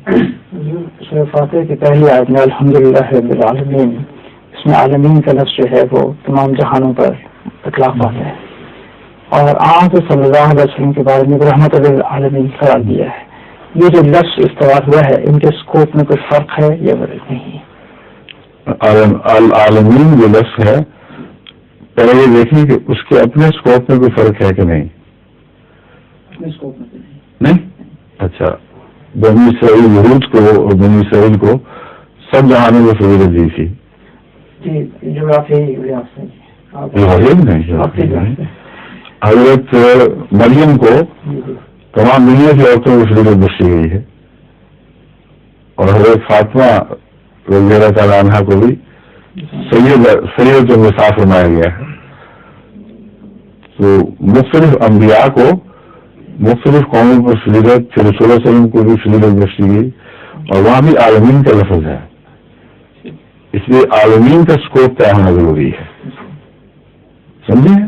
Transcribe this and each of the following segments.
سورہ فاتحہ کی پہلی آیت میں الحمدللہ رب العالمین، اس میں عالمین کا لفظ جو ہے وہ تمام جہانوں پر اطلاق آتا ہے، اور آپ صلی اللہ علیہ وسلم کے بارے میں رحمت للعالمین قرار دیا ہے. یہ جو لفظ استعمال ہوا ہے ان کے اسکوپ میں کوئی فرق ہے یا نہیں؟ العالمین جو لفظ ہے پہلے یہ دیکھیں کہ اس کے اپنے اسکوپ میں کوئی فرق ہے کہ نہیں. نہیں؟ اچھا، بنی اسرائیل یہود کو اور بنی اسرائیل کو سب جہانوں میں فضیلت دی تھی. حضرت مریم کو تمام دنیا کی عورتوں کو فضیلت بخشی گئی ہے، اور حضرت فاطمہ رضی اللہ تعالیٰ عنہ کو بھی سید النساء فرمایا گیا ہے. تو مختلف انبیاء کو مختلف قوموں پر فضیلت، پھر رسول اللہ علیہ وسلم کو بھی فضیلت بخشی گئی، اور وہاں بھی عالمین کا لفظ ہے، اس لیے عالمین کا اسکوپ طے ہونا ضروری ہے. سمجھے؟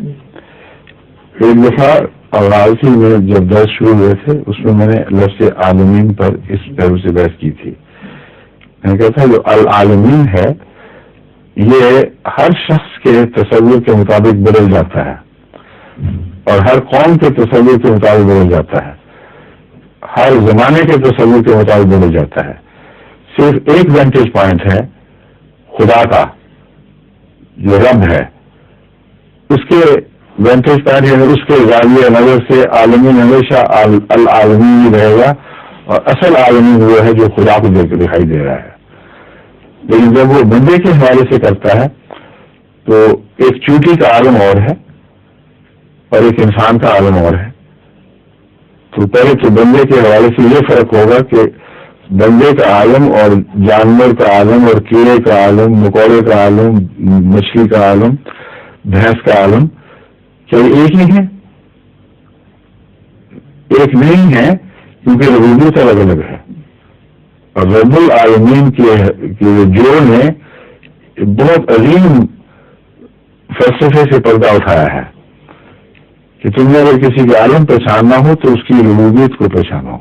ایک دفعہ اراضی میں جب درس شروع ہوئے تھے اس میں نے لفظ عالمین پر اس پہلو سے بحث کی تھی. میں کہتا جو العالمین ہے یہ ہر شخص کے تصور کے مطابق بدل جاتا ہے، اور ہر قوم کے تصور کے مطابق بدل جاتا ہے، ہر زمانے کے تصور کے مطابق بدل جاتا ہے. صرف ایک وینٹیج پوائنٹ ہے خدا کا جو رب ہے، اس کے وینٹیج پوائنٹ یعنی اس کے زاویہ نظر سے عالمین ہمیشہ العالمین ہی رہے گا، اور اصل عالمین وہ ہے جو خدا کو دیکھ کے دکھائی دے رہا ہے. لیکن جب وہ بندے کے حوالے سے کرتا ہے تو ایک چوٹی کا عالم اور ہے اور ایک انسان کا عالم اور ہے. تو پہلے تو بندے کے حوالے سے یہ فرق ہوگا کہ بندے کا عالم اور جانور کا عالم اور کیڑے کا عالم، مکوڑے کا عالم، مچھلی کا عالم، بھینس کا عالم کیا یہ ایک ہی ہے؟ ایک نہیں ہے، کیونکہ ربوبیت الگ الگ ہے. اور رب العالمین کے جوڑ نے بہت عظیم فلسفے سے پردہ اٹھایا ہے کہ تم نے اگر کسی کا عالم پہچاننا ہو تو اس کی ربوبیت کو پہچانو.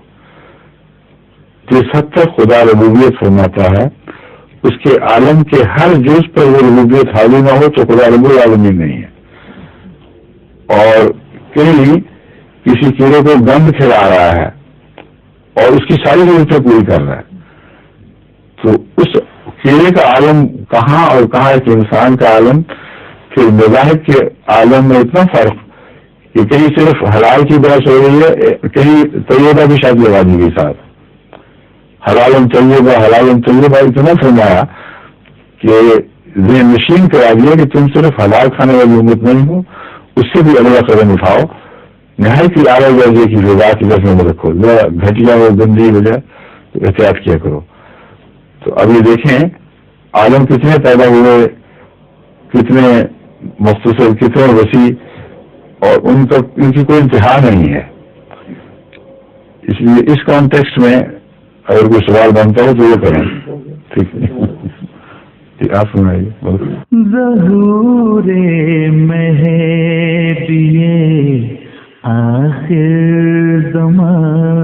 جس حد تک خدا ربوبیت فرماتا ہے اس کے عالم کے ہر جز پر وہ ربوبیت حاوی نہ ہو تو خدا رب العالمین نہیں ہے. اور کہیں کسی کیڑے کو گند کھلا رہا ہے اور اس کی ساری ضرورتیں پوری کر رہا ہے، تو اس کیڑے کا عالم کہاں اور کہاں ایک انسان کا عالم. پھر مذاہب کے عالم میں اتنا فرق کہ کہیں صرف حلال کی بحث ہو رہی ہے، کہیں طیبہ بھی شاید لگا دی گئی ساتھ. حلال طیبہ حلال طیبہ اتنا فرمایا کہ ذہن نشین کرا دیا کہ تم صرف حلال کھانے والی امت نہیں ہو، اس سے بھی اگلا قدم اٹھاؤ، نہایت ہی اعلیٰ درجے کی غذا کی رسم میں رکھو، گھٹیا اور گندی وجہ احتیاط کیا کرو. تو اب یہ دیکھیں عالم کتنے پیدا ہوئے، کتنے مختصر، کتنے وسیع، اور ان کی کوئی انتہا نہیں ہے. اس لیے اس کانٹیکسٹ میں اگر کوئی سوال بنتا ہو تو یہ کریں. ٹھیک ہے، آپ سنائیے. ظہور مہدی آخر زمان